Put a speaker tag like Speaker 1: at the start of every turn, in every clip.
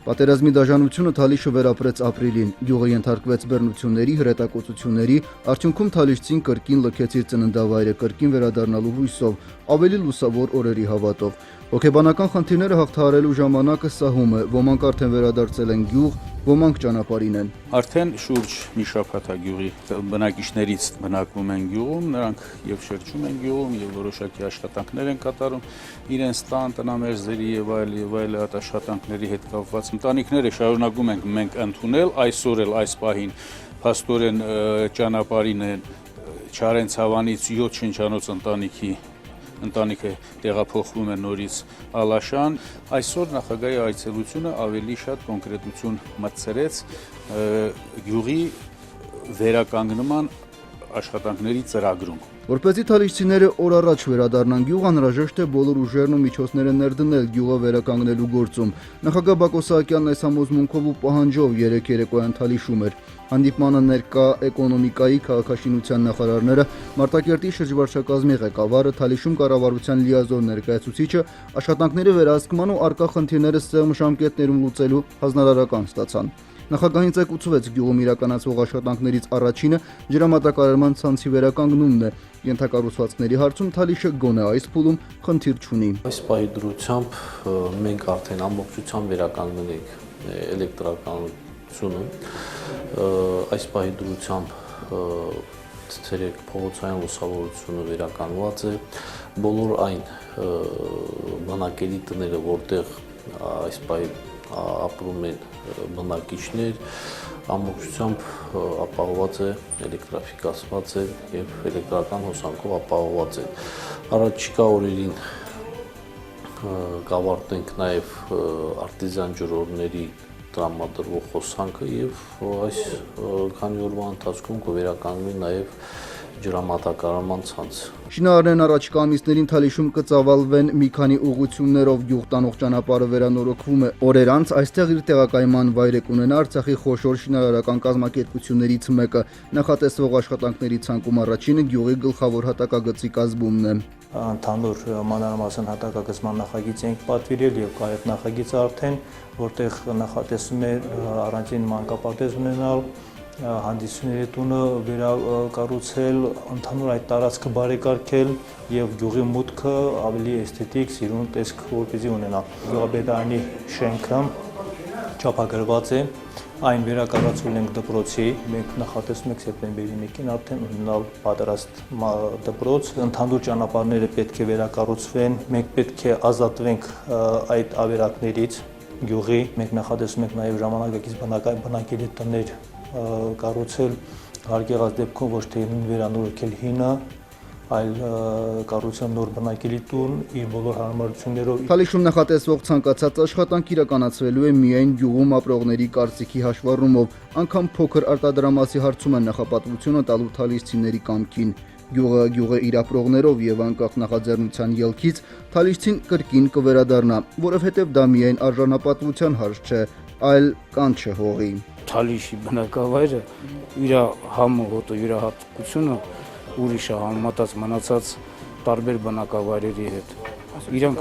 Speaker 1: Պատերազմի դաժանությունը Թալիշը վերապրեց ապրիլին, գյուղը ենթարկվեց բռնությունների, հրետակոծությունների, արդյունքում թալիշցին կրկին լքեց իր ծննդավայրը, կրկին վերադառնալու հույսով, ավելի լուսավոր օրերի հավատով։ Հոգեբանական խնդիրները հաղթահարելու ժամանակը սահում է, ոմանք արդեն վերադարձել են գյուղ, ոմանք ճանապարհին են։
Speaker 2: Արդեն շուրջ մի շաբաթ է գյուղի բնակիչներից բնակվում են գյուղում, նրանք եւ շրջում են գյուղում եւ որոշակի աշխատանքներ են կատարում իրենց տան, տնամերձերի եւ այլ աշխատանքների հետ կապված։ Ընտանիքները շարունակում ենք մենք ընդունել, այսօր էլ այս պահին փաստորեն ճանապարհին են Չարենց Հավանից 7 շնչանոց ընտանիքը տեղափոխվում է նորից Ալաշան։ Այսօր նախագահի այցելությունը ավելի շատ կոնկրետություն մտցրեց գյուղի վերականգնման աշխատանքների ծրագրում։
Speaker 1: Որպեսզի թալիշցիները օր առաջ վերադառնան գյուղ, անհրաժեշտ է բոլոր ուժերն ու միջոցները ներդնել գյուղը վերականգնելու գործում։ Նախագահ Բակո Սահակյանն այս համոզմունքով ու պահանջով երեկ երեկոյան Թալիշում էր։ Հանդիպմանը ներկա էկոնոմիկայի քաղաքաշինության նախարարները, Մարտակերտի շրջվարչակազմի ղեկավարը, Թալիշում կառավարության լիազոր ներկայացուցիչը աշխատանքների վերահսկման ու առկա խնդիրները սեղմ ժամկետներում լուծելու հանրարարական ստացան։ Նախագահին ցեկուցվեց գյուղում իրականացվող աշխատանքներից առաջինը ջրամատակարարման ցանցի վերականգնումն է։ Ենթակառուցվածքների հարցում Թալիշը գոնե այս փուլում խնդիր չունի։
Speaker 3: Այս պահի դրությամբ մենք արդեն ամբողջությամբ վերականգնել ենք էլեկտրականությունը։ Այս պահի դրությամբ ցերեկ փողոցային լուսավորությունը վերականգնված է։ Բոլոր այն բնակելի տները, որտեղ այս պահի ապրում են բնակիչներ, ամբողջությամբ ապահովված է, էլեկտրաֆիկացված է եւ էլեկտրական հոսանքով ապահովված է։ Առաջիկա օրերին կավարտենք նաեւ արտեզյան ջրօրների տրամադրող հոսանքը եւ այս քանի օրվա ընթացքում կվերականգնվի նաեւ ջրամատակարարման ցանց։
Speaker 1: Շինարարներն առաջիկա ամիսներին Թալիշում կծավալվեն մի քանի ուղղություններով գյուղ տանող ճանապարհը վերանորոգվում է օրեր անց, այստեղ իր տեղակայման վայր է կունենա Արցախի խոշոր շինարարական կազմակերպություններից մեկը։ Նախատեսվող աշխատանքների ցանկում առաջինը գյուղի գլխավոր հատակագծի կազմումն է։
Speaker 4: Ընդհանուր մանրամասն հատակագծման նախագիծ ենք պատվիրել եւ կա այդ նախագիծը արդեն, որտեղ նախատեսում է առանձին մանկապարտեզ ունենալ, հանդիսությունների տունը վերակառուցել, ընդհանուր այդ տարածքը բարեկարգել եւ գյուղի մուտքը ավելի էսթետիկ, սիրուն տեսք որպեսզի ունենա։ Գյուղապետարանի շենքը չափագրված է, այն վերակառուցել ենք դպրոցի, մենք նախատեսում ենք սեպտեմբերի 1-ին արդեն ունենալ պատրաստ դպրոց, ընդհանուր ճանապարհները պետք է վերակառուցվեն, մենք պետք է ազատվենք այդ ավերակներից գյուղի, մենք նախատեսում ենք նաեւ ժամանակակից բնակելի տներ կառուցել հարգեղած դեպքում ոչ թե վերանորոգել հինը, այլ կառուցել նոր բնակելի տուն իր բոլոր հարմարություններով։
Speaker 1: Թալիշում նախատեսվող ցանկացած աշխատանք իրականացվելու է միայն գյուղում ապրողների կարծիքի հաշվառումով, անգամ փոքր արտադրամասի հարցում են նախապատվությունը տալու թալիշցիների կամքին։ Գյուղը իր ապրողներով եւ անկախ նախաձեռնության ելքից Թալիշցին կրկին կվերադառնա, որովհետեւ դա միայն արժանապատվության հարց չէ, այլ կանչ է հողի։
Speaker 5: Թալիշի բնակավայրը իր համը հոտը յուրահատկությունը ուրիշ է համեմատած մնացած տարբեր բնակավայրերի հետ։ Իրանք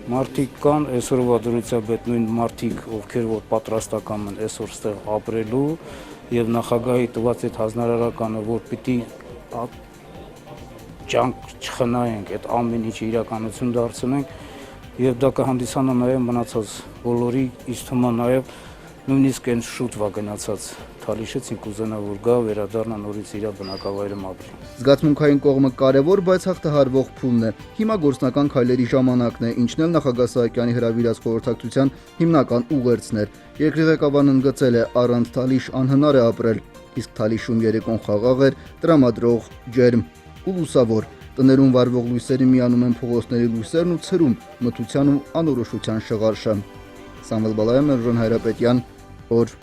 Speaker 5: մարդիկ կան, այսօրվա դրությամբ նույն մարդիկ, ովքեր որ պատրաստական են այսօր ստեղ ապրելու եւ նախագահի տված այդ հանրարարականը, որ պիտի ջանք չխնայենք, այդ ամեն ինչը իրականություն դարձնենք եւ դա կհանդիսանա նաեւ մնացած բոլորի ինձ թվում է նաեւ նույնիսկ այն շուտ վագնացած Թալիշից ինք ուզենա որ գա վերադառնա նորից իր բնակավայրում ապրի։
Speaker 1: Զգացմունքային կողմը կարևոր, բայց հաղթահարվող փուլն է։ Հիմա գործնական քայլերի ժամանակն է, ինչն էլ նախագահ Սահակյանի հրավիրած խորհրդակցության հիմնական ուղերձն էր։ Երկրի ղեկավարն ընդգծել է, առանց Թալիշ անհնար է ապրել, իսկ Թալիշում երեկոն խաղաղ էր, տրամադրող, ջերմ ու լուսավոր։ Տներում վառվող լույսերի միանում են փողոցների լույսերն ու ցրում մթության ու անորոշության շղարշը։ Սամվել Բալայան, Ժոն Հայրապետյան, օր։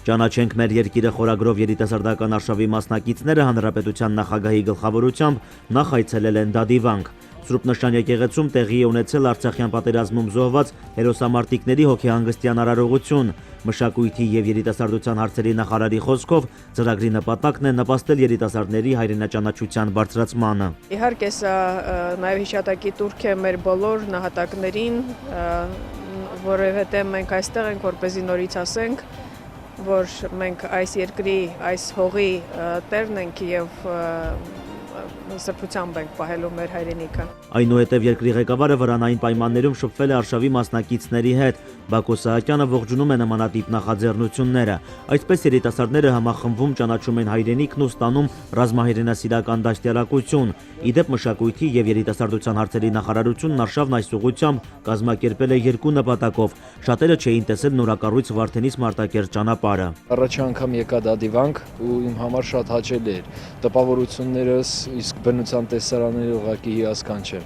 Speaker 6: Ճանաչենք մեր երկիրը խորագրով երիտասարդական արշավի մասնակիցները հանրապետության նախագահի գլխավորությամբ նախ այցելել են Դադիվանք։ Սուրբ Նշան եկեղեցում տեղի է ունեցել Արցախյան պատերազմում զոհված հերոսամարտիկների հոգեհանգստյան արարողություն։ Մշակույթի եւ երիտասարդության հարցերի նախարարի խոսքով ծրագրի նպատակն է նպաստել երիտասարդների հայրենաճանաչության բարձրացմանը։
Speaker 7: Իհարկե սա նաեւ հիշատակի տուրք է մեր բոլոր նահատակներին, որովհետև մենք այստեղ ենք, որպեսզի նորից ասենք, որ մենք այս երկրի, այս հողի տերն ենք եւ սրբությամբ ենք պահելու մեր հայրենիքը։
Speaker 6: Այնուհետև երկրի ղեկավարը վրանային պայմաններում շփվել է արշավի մասնակիցների հետ։ Բակո Սահակյանը ողջունում է նմանատիպ նախաձեռնությունները։ Այսպես երիտասարդները համախմբվում ճանաչում են հայրենիքն ու ստանում ռազմահայրենասիրական դաստիարակություն։ Իդեպ մշակույթի եւ երիտասարդության հարցերի նախարարությունն արշավն այս ուղղությամբ կազմակերպել է երկու նպատակով։ Շատերը չէին տեսել նորակառույց Վարդենիս Մարտակերտ ճանապարհը։
Speaker 8: Առաջ անգամ եկա դադիվանք ու իմ համար շատ հաճելի էր։ Տպավորություններս իսկ բնության տեսարանները ուղղակի հիասքանչ են։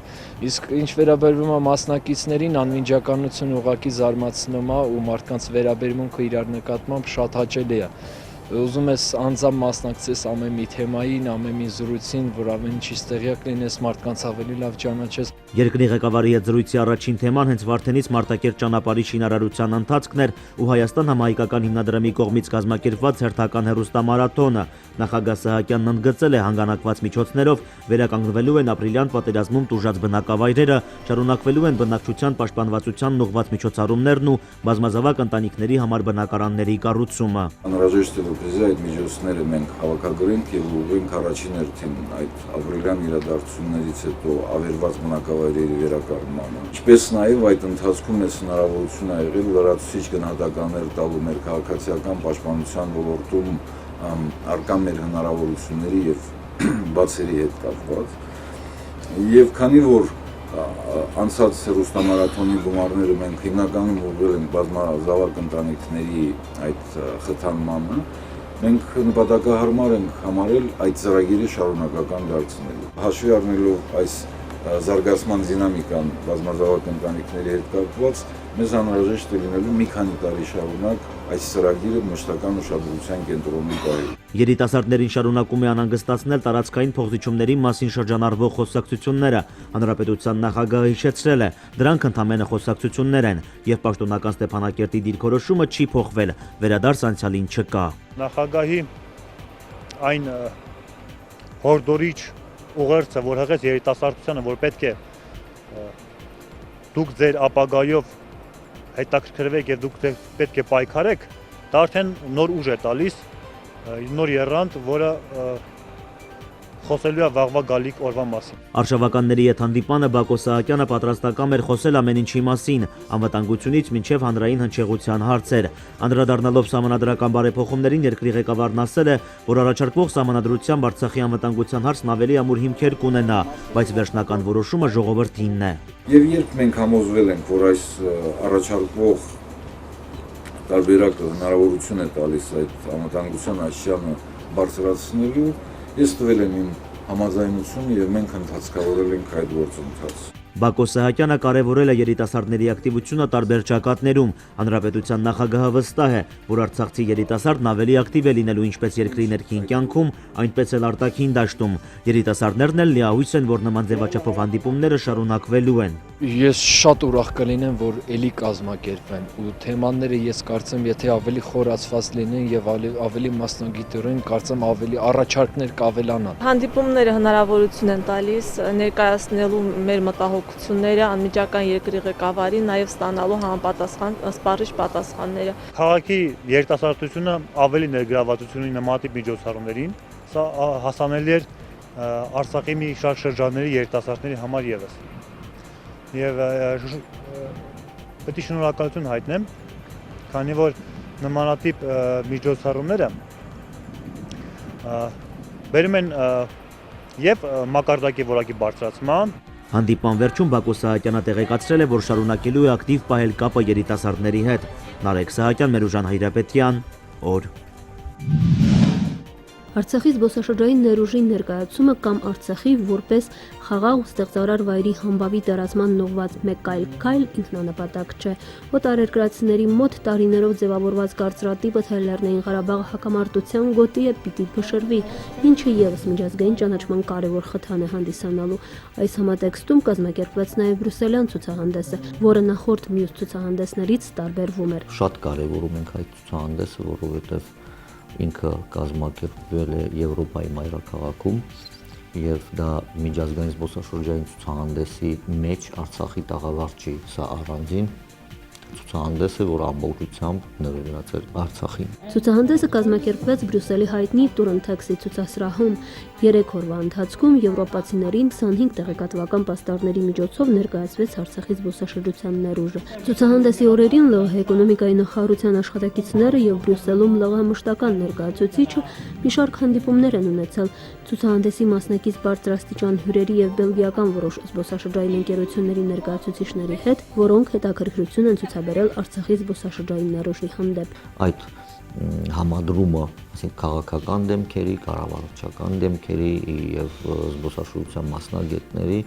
Speaker 8: Իսկ ինչ վերաբերվում է մասնակիցներին, անմիջականությունը ուղղակի զարմացնում է ու մարդկանց վերաբերմունքը իրար նկատմամբ շատ հաճելի է։ Ուզում ես անձամբ մասնակցես ամեն մի թեմային, ամեն մի զրույցին, որ ամեն ինչից տեղյակ լինես, մարդկանց ավելի լավ ճանաչես։
Speaker 6: Երկրի ղեկավարի հետ զրույցի առաջին թեման հենց Վարդենիս Մարտակերտ ճանապարհի շինարարության ընթացքն էր ու Հայաստան համահայկական հիմնադրամի կողմից կազմակերպված հերթական հեռուստամարաթոնը։ Նախագահ Սահակյանն ընդգծել է հանգանակված միջոցներով վերականգնվելու են ապրիլյան պատերազմում տուժած բնակավայրերը, շարունակվելու են բնակչության պաշտպանվածությանն ուղղված միջոցառումներն ու բազմազավակ ընտանիքների համար բնակարանների կառուցումը։
Speaker 9: Անհրաժեշտ է որպեսզի այդ միջոցները մենք հավաքագրենք եւ ուղղենք առաջին հերթին այդ ապրիլյան իրադարձություններից հետո ավերված բնակավայրերի վերականգնմանը։ Ինչպես նաեւ այդ ընթացքում մեծ հնարավորություն ա եղել լրացուցիչ գնահատականներ տալու մեր քաղաքացիական պաշտպանության ոլորտում արկա մեր հնարավորությունների եւ բացերի հետ կապված։ Եվ քանի որ անցած հեռուստամարաթոնի գումարները մենք հիմնականում ուղղել ենք բազմազավակ ընտանիքների այդ խթանմանը, մենք նպատակահարմար ենք համարել այդ ծրագիրը շարունակական դարձնելու։ Հաշվի առնելով այս զարգացման դինամիկան բազմազավակ ընտանիքների հետ կապված, մեզ անհրաժեշտ է լինելու մի քանի տարի շարունակ այս ծրագիրը մշտական ուշադրության կենտրոնում պահել։
Speaker 6: Երիտասարդներին շարունակում է անհանգստացնել տարածքային փոխզիջումների մասին շրջանառվող խոսակցությունները։ Հանրապետության նախագահը հիշեցրել է, դրանք ընդամենը խոսակցություններ են եւ պաշտոնական Ստեփանակերտի դիրքորոշումը չի փոխվել, վերադարձ անցյալին չկա։
Speaker 4: Նախագահի այն հորդորիչ ուղերձը, որ հղեց երիտասարդությանը, որ պետք է դուք ձեր ապագայով հետաքրքրվեք եւ դուք պետք է պայքարեք, դա արդեն նոր ուժ է տալիս, նոր եռանդ, որը խոսելու է վաղվա գալիք օրվա մասին։
Speaker 6: Արշավականների հետ հանդիպանը Բակո Սահակյանը պատրաստակամ էր խոսել ամեն ինչի մասին, անվտանգությունից մինչև հանրային հնչեղության հարցեր։ Անդրադառնալով սահմանադրական բարեփոխումներին երկրի ղեկավարն ասել է, որ առաջարկվող սահմանադրությամբ Արցախի անվտանգության հարցն ավելի ամուր հիմքեր կունենա, բայց վերջնական որոշումը ժողովրդինն է։
Speaker 9: Եվ երբ մենք համոզվել ենք, որ այս առաջարկվող տարբերակը հնարավորություն է տալիս այդ անվտանգության աճյանը բարձրացնելու, ես տվել եմ իմ համաձայնությունը եւ մենք ընթացքավորել ենք այդ գործընթացը։
Speaker 6: Բակո Սահակյանը կարևորել է երիտասարդների ակտիվությունը տարբեր ճակատներում։ Հանրապետության նախագահը վստահ է, որ արցախցի երիտասարդն ավելի ակտիվ է լինելու ինչպես երկրի ներքին կյանքում, այնպես էլ արտաքին դաշտում։ Երիտասարդներն էլ լիահույս են, որ նման ձևաչափով հանդիպումները շարունակվելու են։
Speaker 8: Ես շատ ուրախ կլինեմ, որ էլի կազմակերպվեն ու թեմաները ես կարծեմ, եթե ավելի խորացված լինեն եւ ավելի մասնագիտորեն, կարծեմ ավելի առաջարկներ կավելանան։
Speaker 10: Հանդիպումները հնարավորություն են տալիս ներկայացնելու մեր մտահոգությունները անմիջական երկրի ղեկավարին, նաև ստանալու համապատասխան սպառիչ պատասխանները։
Speaker 4: Քաղաքի երիտասարդությունը ավելի ներգրավվածություն ունի նմանատիպ միջոցառումներին, սա հասանելի է Արցախի մի շարք շրջանների երիտասարդների համար եւս։ Եվ պետք է շնորհակալություն հայտնեմ, քանի որ նմանատիպ միջոցառումները բերում են եւ մակարդակի որակի բարձրացման։
Speaker 6: Հանդիպման վերջում Բակո Սահակյանը տեղեկացրել է, որ շարունակելու է ակտիվ պահել կապը երիտասարդների հետ։ Նարեկ Սահակյան, Մերուժան Հայրապետյան, օր։
Speaker 11: Արցախի զբոսաշրջային ներուժի ներկայացումը կամ Արցախի որպես խաղաղ ու ստեղծարար վայրի համբավի տարածման ուղղված մեկ այլ քայլ ինքնանպատակ չէ։ Օտարերկրացիների մոտ տարիներով ձևավորված կարծրատիպը, թե Լեռնային Ղարաբաղը հակամարտության գոտի է, պիտի փշրվի, ինչը ևս միջազգային ճանաչման կարևոր խթան է հանդիսանալու։ Այս համատեքստում կազմակերպված նաև բրյուսելյան ցուցահանդեսը, որը նախորդ մյուս ցուցահանդեսներից տարբերվում էր։
Speaker 3: Շատ կարևորում ենք այդ ցուցահանդեսը, որովհետև ինքը կազմակերպվել է Եվրոպայի մայրաքաղաքում եւ դա միջազգային զբոսաշրջային ցուցահանդեսի մեջ Արցախի տաղավարչի, սա առանձին ցուցահանդեսը, որ ամբողջությամբ նվիրված էր Արցախին։
Speaker 11: Ցուցահանդեսը կազմակերպվեց Բրյուսելի հայտնի Տուրընթեքսի ցուցասրահում։ 3 օրվա ընթացքում եվրոպացիներին 25 տեղեկատվական պաստառների միջոցով ներկայացվեց Արցախի զբոսաշրջության ներուժը։ Ցուցահանդեսի օրերին ԼՂՀ էկոնոմիկայի նախարարության աշխատակիցները եւ Բրյուսելում ԼՂՀ մշտական ներկայացուցիչը մի շարք հանդիպումներ են ունեցել ցուցահանդեսի մասնակից բարձրաստիճան հյուրերի եւ բելգիական որոշ զբոսաշրջային ընկերությունների ներկայացուցիչների հետ, որոնք հետաքրքրություն են ցուցաբերել Արցախի զբոսաշրջային ներուժի հանդեպ։
Speaker 3: Այդ համադրումը, այսինքն քաղաքական դեմքերի, կառավարչական դեմքերի եւ զբոսաշրջության մասնագետների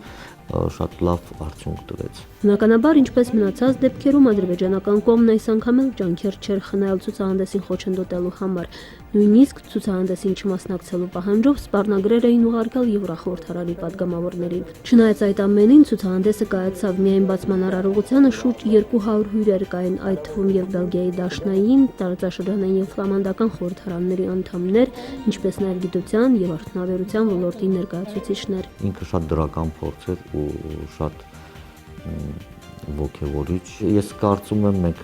Speaker 3: շատ լավ արդյունք տվեց։
Speaker 11: Բնականաբար, ինչպես մնացած դեպքերում ադրբեջանական կողմն այս անգամ էլ ջանքեր չէր խնայել ցուցահանդեսին խոչընդոտելու համար։ Նույնիսկ ցուցահանդեսին չմասնակցելու պահանջով սպառնագրեր էին ուղարկել Եվրախորհրդարանի падգամավորներին։ Չնայած այդ ամենին, ցուցահանդեսը կայացավ միայն բացման արարողությանը շուրջ 200 հյուրեր կային, այդ թվում եւ Բելգիայի դաշնային, տարածաշրջանային եւ ֆլամանդական խորհրդարանների անդամներ, ինչպես նաեւ գիտության եւ արդյունաբերության ոլորտի ներկայացուցիչներ։
Speaker 3: Ինքը շատ դրական փորձ էր ու շատ ոգևորիչ։ Ես կարծում եմ մենք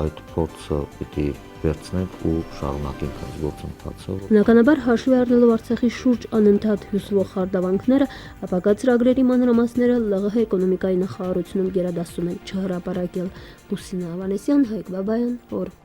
Speaker 3: այդ փորձը պիտի վերցնենք ու շարունակենք այս գործընթացը։
Speaker 11: Բնականաբար հաշվի առնելով Արցախի շուրջ անընդհատ հյուսվող խարդավանքները, ապագա ծրագրերի մանրամասները ԼՂՀ էկոնոմիկայի նախարարությունում գերադասում են չհրապարակել։ Լուսինե Ավանեսյան, Հայկ Բաբայան, օր։